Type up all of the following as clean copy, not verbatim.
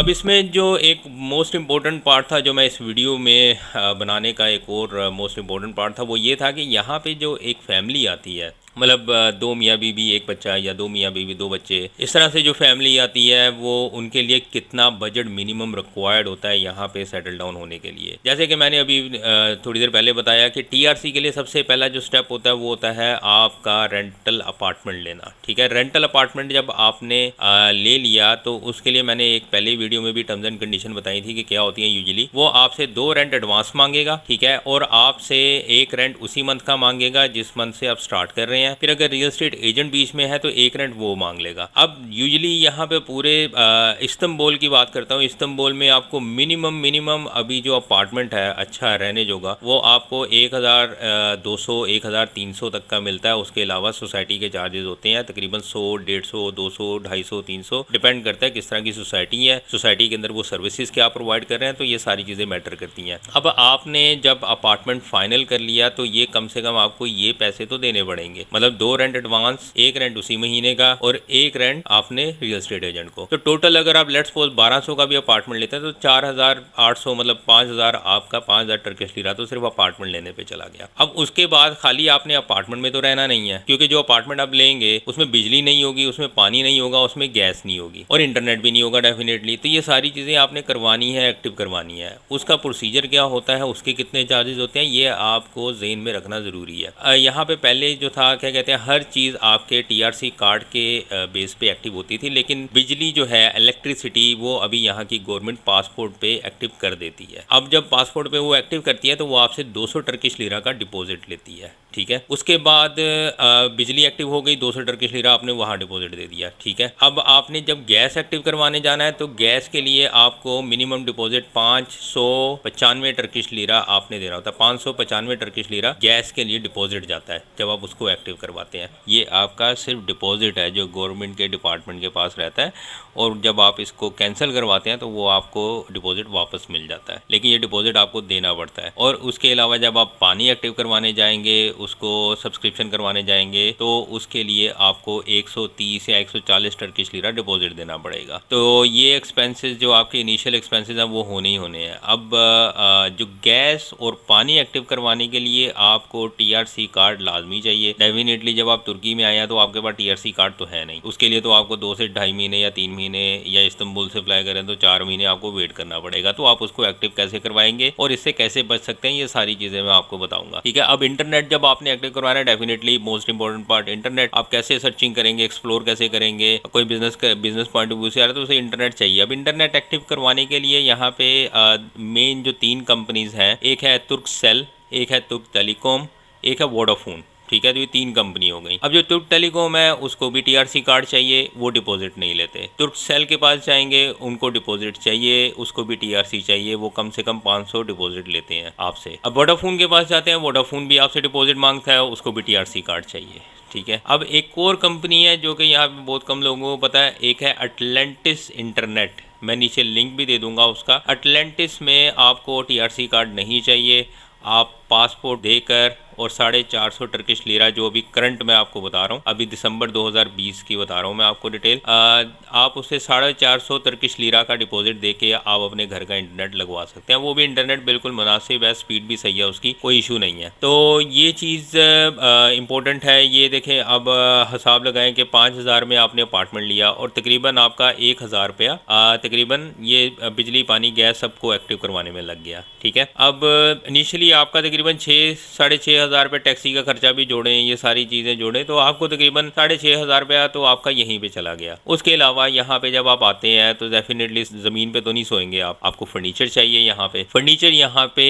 अब इसमें जो एक मोस्ट इम्पोर्टेंट पार्ट था जो मैं इस वीडियो में बनाने का एक और मोस्ट इम्पोर्टेंट पार्ट था वो ये था कि यहाँ पे जो एक फैमिली आती है, मतलब दो मियाँ बीवी एक बच्चा या दो मियाँ बीवी दो बच्चे, इस तरह से जो फैमिली आती है वो उनके लिए कितना बजट मिनिमम रिक्वायर्ड होता है यहाँ पे सेटल डाउन होने के लिए। जैसे कि मैंने अभी थोड़ी देर पहले बताया कि टीआरसी के लिए सबसे पहला जो स्टेप होता है वो होता है आपका रेंटल अपार्टमेंट लेना। ठीक है, रेंटल अपार्टमेंट जब आपने ले लिया तो उसके लिए मैंने एक पहले वीडियो में भी टर्म्स एंड कंडीशन बताई थी कि क्या होती है। यूजुअली वो आपसे 2 रेंट एडवांस मांगेगा, ठीक है, और आपसे एक रेंट उसी मंथ का मांगेगा जिस मंथ से आप स्टार्ट कर रहे हैं। फिर अगर रियल एस्टेट एजेंट बीच में है तो एक रेंट वो मांग लेगा। अब यूजुअली यहाँ पे पूरे इस्तांबुल की बात करता हूँ, इस्तांबुल में आपको मिनिमम अभी जो अपार्टमेंट है अच्छा रहने जोगा वो आपको 1200 1300 तक का मिलता है। उसके अलावा सोसाइटी के चार्जेस होते हैं तकरीबन 100 150 200 250 300, डिपेंड करता है किस तरह की सोसाइटी है, सोसाइटी के अंदर वो सर्विसेज क्या प्रोवाइड कर रहे हैं, तो ये सारी चीज़ें मैटर करती हैं। अब आपने जब अपार्टमेंट फाइनल कर लिया तो ये कम से कम आपको ये पैसे तो देने पड़ेंगे, मतलब 2 रेंट एडवांस, एक रेंट उसी महीने का और एक रेंट आपने रियल एस्टेट एजेंट को। तो टोटल अगर आप लेट्स सपोज 1200 का भी अपार्टमेंट लेते हैं तो 4800 मतलब 5000 आपका 5000 टर्किश लीरा तो सिर्फ अपार्टमेंट लेने पे चला गया। अब उसके बाद खाली आपने अपार्टमेंट में तो रहना नहीं है, क्योंकि जो अपार्टमेंट आप लेंगे उसमें बिजली नहीं होगी, उसमें पानी नहीं होगा, उसमें गैस नहीं होगी और इंटरनेट भी नहीं होगा डेफिनेटली। तो ये सारी चीज़ें आपने करवानी है, एक्टिव करवानी है। उसका प्रोसीजर क्या होता है, उसके कितने चार्जेस होते हैं, ये आपको ज़हन में रखना ज़रूरी है। यहाँ पे पहले जो था क्या कहते हैं, हर चीज़ आपके टीआरसी कार्ड के बेस पे एक्टिव होती थी, लेकिन बिजली जो है इलेक्ट्रिसिटी वो अभी यहाँ की गवर्नमेंट पासपोर्ट पे एक्टिव कर देती है। अब जब पासपोर्ट पे वो एक्टिव करती है तो वो आपसे 200 टर्किश लीरा का डिपॉजिट लेती है, ठीक है। उसके बाद बिजली एक्टिव हो गई, 200 टर्किश लीरा आपने वहाँ डिपॉजिट दे दिया, ठीक है। अब आपने जब गैस एक्टिव करवाने जाना है तो गैस के लिए आपको मिनिमम डिपॉजिट 595 टर्किश लीरा आपने देना होता है। 595 टर्किश लीरा गैस के लिए डिपॉजिट जाता है जब आप उसको एक्टिव करवाते हैं। ये आपका सिर्फ डिपॉजिट है जो गवर्नमेंट के डिपार्टमेंट के पास रहता है, और जब आप इसको कैंसिल करवाते हैं तो वो आपको डिपॉजिट वापस मिल जाता है, लेकिन ये डिपॉजिट आपको देना पड़ता है। और उसके अलावा जब आप पानी एक्टिव करवाने जाएंगे, उसको सब्सक्रिप्शन करवाने जाएंगे, तो उसके लिए आपको 130 या 140 टर्किश लीरा डिपॉजिट देना पड़ेगा। तो ये एक्सपेंसेस जो आपके इनिशियल एक्सपेंसेस हैं वो होने ही होने हैं। अब जो गैस और पानी एक्टिव करवाने के लिए आपको टीआरसी कार्ड लाजमी चाहिए। डेफिनेटली जब आप तुर्की में आए हैं तो आपके पास टीआरसी कार्ड तो है नहीं, उसके लिए तो आपको 2 से 2.5 महीने या 3 महीने, या इस्तांबुल से फ्लाई करें तो 4 महीने आपको वेट करना पड़ेगा। तो आप उसको एक्टिव कैसे करवाएंगे और इससे कैसे बच सकते हैं, ये सारी चीज़ें मैं आपको बताऊंगा, ठीक है। अब इंटरनेट जब आपने एक्टिव करवाना है, definitely most important part internet. आप कैसे सर्चिंग करेंगे, एक्सप्लोर कैसे करेंगे, कोई बिजनेस पॉइंट ऑफ व्यू से आ रहा है तो उसे इंटरनेट चाहिए। अब इंटरनेट एक्टिव करवाने के लिए यहाँ पे मेन जो 3 कंपनीज हैं, एक है तुर्कसेल, एक है तुर्क टेलीकॉम, एक है वोडाफोन, ठीक है। तो ये 3 कंपनी हो गई। अब जो तुर्क टेलीकॉम है उसको भी टीआरसी कार्ड चाहिए, वो डिपॉजिट नहीं लेते। तुर्कसेल के पास जाएंगे, उनको डिपॉजिट चाहिए, उसको भी टीआरसी चाहिए, वो कम से कम 500 डिपॉजिट लेते हैं आपसे। अब वोडाफोन के पास जाते हैं, वोडाफोन भी आपसे डिपॉजिट मांगता है, उसको भी टीआरसी कार्ड चाहिए, ठीक है। अब एक और कंपनी है जो कि यहाँ पे बहुत कम लोगों को पता है, एक है अटलांटिस इंटरनेट। मैं नीचे लिंक भी दे दूंगा उसका। अटलांटिस में आपको टीआरसी कार्ड नहीं चाहिए, आप पासपोर्ट देकर और 450 टर्किश लीरा, जो अभी करंट मैं आपको बता रहा हूँ, अभी दिसंबर 2020 की बता रहा हूँ मैं आपको डिटेल, आप उससे 450 टर्किश लीरा का डिपॉजिट देके आप अपने घर का इंटरनेट लगवा सकते हैं। वो भी इंटरनेट बिल्कुल मुनासिब है, स्पीड भी सही है उसकी, कोई इशू नहीं है। तो ये चीज़ इंपॉर्टेंट है। ये देखें, अब हिसाब लगाएं कि 5000 में आपने अपार्टमेंट लिया और तकरीबन आपका 1000 रुपया तकरीबन ये बिजली पानी गैस सबको एक्टिव करवाने में लग गया, ठीक है। अब इनिशियली आपका तकरीबन 6-6.5 हज़ार रुपये टैक्सी का खर्चा भी जोड़ें, ये सारी चीज़ें जोड़ें तो आपको तकरीबन 6,500 रुपया तो आपका यहीं पे चला गया। उसके अलावा यहाँ पे जब आप आते हैं तो डेफिनेटली ज़मीन पे तो नहीं सोएंगे आपको फर्नीचर चाहिए। यहाँ पे फर्नीचर यहाँ पे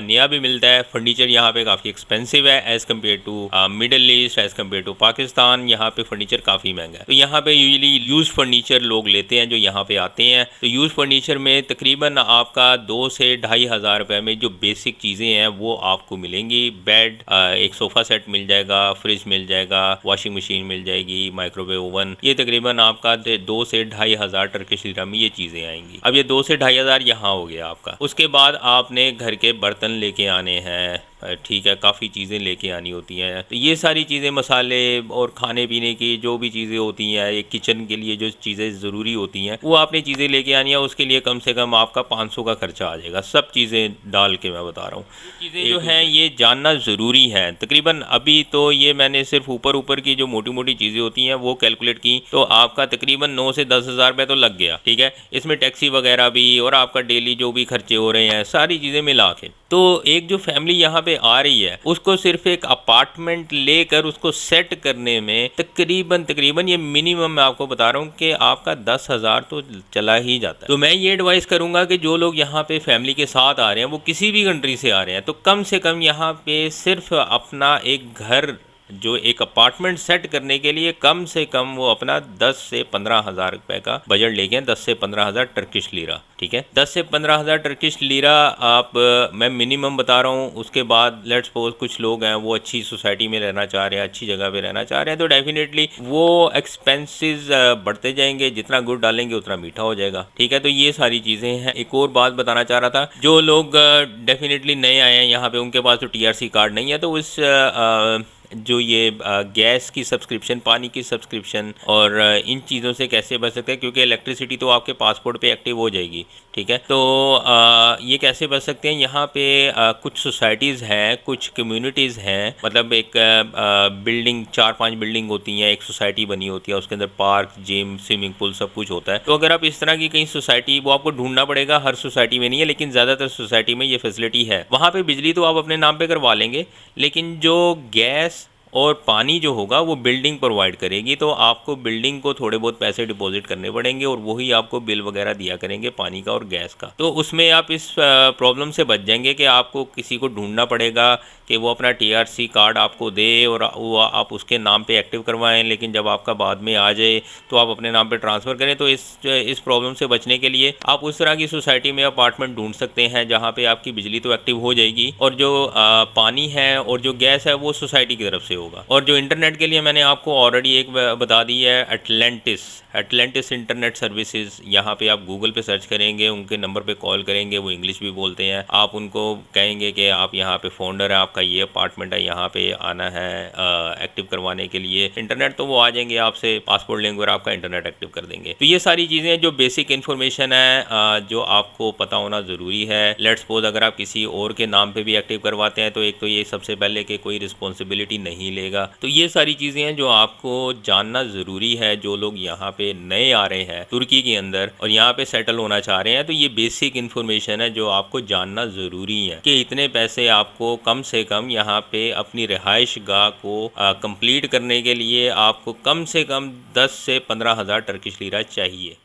नया भी मिलता है। फर्नीचर यहाँ पे काफ़ी एक्सपेंसिव है as compare to Middle East, as compare to Pakistan. यहाँ पे फर्नीचर काफ़ी महंगा है। तो यहाँ पे यूजली यूज फर्नीचर लोग लेते हैं जो यहाँ पे आते हैं। तो यूज फर्नीचर में तकरीबन आपका 2 से 2,500 रुपये में जो बेसिक चीज़ें हैं वो आपको मिलेंगी। बेड, एक सोफ़ा सेट मिल जाएगा, फ्रिज मिल जाएगा, वॉशिंग मशीन मिल जाएगी, माइक्रोवेव ओवन। ये तकरीबन आपका 2 से 2,500 टर्किश लीरा में ये चीज़ें आएंगी। अब ये 2 से 2,500 यहाँ हो गया आपका। उसके बाद आपने घर के बर्तन लेके आने हैं, ठीक है, काफ़ी चीज़ें लेके आनी होती हैं। तो ये सारी चीज़ें, मसाले और खाने पीने की जो भी चीज़ें होती हैं, एक किचन के लिए जो चीज़ें ज़रूरी होती हैं, वो आपने चीज़ें लेके आनी है। उसके लिए कम से कम आपका 500 का खर्चा आ जाएगा, सब चीज़ें डाल के मैं बता रहा हूँ। चीज़ें जो हैं ये जानना ज़रूरी है। तकरीबन अभी तो ये मैंने सिर्फ ऊपर की जो मोटी मोटी चीज़ें होती हैं वो कैलकुलेट की, तो आपका तकरीबन 9 से 10 हज़ार रुपये तो लग गया। ठीक है, इसमें टैक्सी वगैरह भी और आपका डेली जो भी खर्चे हो रहे हैं, सारी चीज़ें मिला के। तो एक जो फैमिली यहाँ पे आ रही है, उसको सिर्फ एक अपार्टमेंट लेकर उसको सेट करने में तकरीबन ये मिनिमम मैं आपको बता रहा हूँ कि आपका 10 हज़ार तो चला ही जाता है। तो मैं ये एडवाइस करूँगा कि जो लोग यहाँ पे फैमिली के साथ आ रहे हैं, वो किसी भी कंट्री से आ रहे हैं, तो कम से कम यहाँ पे सिर्फ अपना एक घर, जो एक अपार्टमेंट सेट करने के लिए कम से कम वो अपना 10 से 15 हज़ार रुपये का बजट लेके आए। 10 से 15 हज़ार टर्किश लीरा। ठीक है, 10 से 15 हज़ार टर्किश लीरा आप मैं मिनिमम बता रहा हूँ। उसके बाद लेट्स सपोज कुछ लोग हैं वो अच्छी सोसाइटी में रहना चाह रहे हैं, अच्छी जगह पे रहना चाह रहे हैं, तो डेफिनेटली वो एक्सपेंसेस बढ़ते जाएंगे। जितना गुड़ डालेंगे उतना मीठा हो जाएगा। ठीक है, तो ये सारी चीज़ें हैं। एक और बात बताना चाह रहा था, जो लोग डेफिनेटली नए आए हैं यहाँ पे, उनके पास तो TRC कार्ड नहीं है, तो उस जो ये गैस की सब्सक्रिप्शन, पानी की सब्सक्रिप्शन और इन चीज़ों से कैसे बच सकते हैं, क्योंकि इलेक्ट्रिसिटी तो आपके पासपोर्ट पे एक्टिव हो जाएगी। ठीक है, तो ये कैसे बच सकते हैं, यहाँ पे कुछ सोसाइटीज़ हैं, कुछ कम्युनिटीज़ हैं, मतलब एक बिल्डिंग, 4-5 बिल्डिंग होती हैं, एक सोसाइटी बनी होती है, उसके अंदर पार्क, जिम, स्विमिंग पूल सब कुछ होता है। तो अगर आप इस तरह की कहीं सोसाइटी, वो आपको ढूंढना पड़ेगा, हर सोसाइटी में नहीं है लेकिन ज़्यादातर सोसाइटी में ये फैसिलिटी है। वहाँ पे बिजली तो आप अपने नाम पे करवा लेंगे, लेकिन जो गैस और पानी जो होगा वो बिल्डिंग प्रोवाइड करेगी। तो आपको बिल्डिंग को थोड़े बहुत पैसे डिपॉजिट करने पड़ेंगे और वही आपको बिल वगैरह दिया करेंगे पानी का और गैस का। तो उसमें आप इस प्रॉब्लम से बच जाएंगे कि आपको किसी को ढूंढना पड़ेगा कि वो अपना TRC कार्ड आपको दे और वो आप उसके नाम पे एक्टिव करवाएं, लेकिन जब आपका बाद में आ जाए तो आप अपने नाम पे ट्रांसफ़र करें। तो इस प्रॉब्लम से बचने के लिए आप उस तरह की सोसाइटी में अपार्टमेंट ढूंढ सकते हैं जहाँ पे आपकी बिजली तो एक्टिव हो जाएगी और जो पानी है और जो गैस है वो सोसाइटी की तरफ से होगा। और जो इंटरनेट के लिए मैंने आपको ऑलरेडी एक बता दी है, एटलांटिस इंटरनेट सर्विसेज। यहाँ पे आप गूगल पे सर्च करेंगे, उनके नंबर पे कॉल करेंगे, वो इंग्लिश भी बोलते हैं। आप उनको कहेंगे कि आप यहाँ पे फाउंडर है, आपका ये अपार्टमेंट है, यहाँ पे आना है एक्टिव करवाने के लिए इंटरनेट, तो वो आ जाएंगे, आपसे पासपोर्ट लेंगे और आपका इंटरनेट एक्टिव कर देंगे। तो ये सारी चीज़ें जो बेसिक इन्फॉर्मेशन है जो आपको पता होना ज़रूरी है। लेट्स सपोज अगर आप किसी और के नाम पे भी एक्टिव करवाते हैं तो एक तो ये सबसे पहले कि कोई रिस्पॉन्सिबिलिटी नहीं लेगा। तो ये सारी चीज़ें हैं जो आपको जानना ज़रूरी है। जो लोग यहाँ पे नए आ रहे हैं तुर्की के अंदर और यहाँ पे सेटल होना चाह रहे हैं, तो ये बेसिक इन्फॉर्मेशन है जो आपको जानना ज़रूरी है कि इतने पैसे आपको कम से कम यहाँ पे अपनी रिहाइश गाह को कंप्लीट करने के लिए आपको कम से कम 10 से 15 हज़ार टर्किश लीरा चाहिए।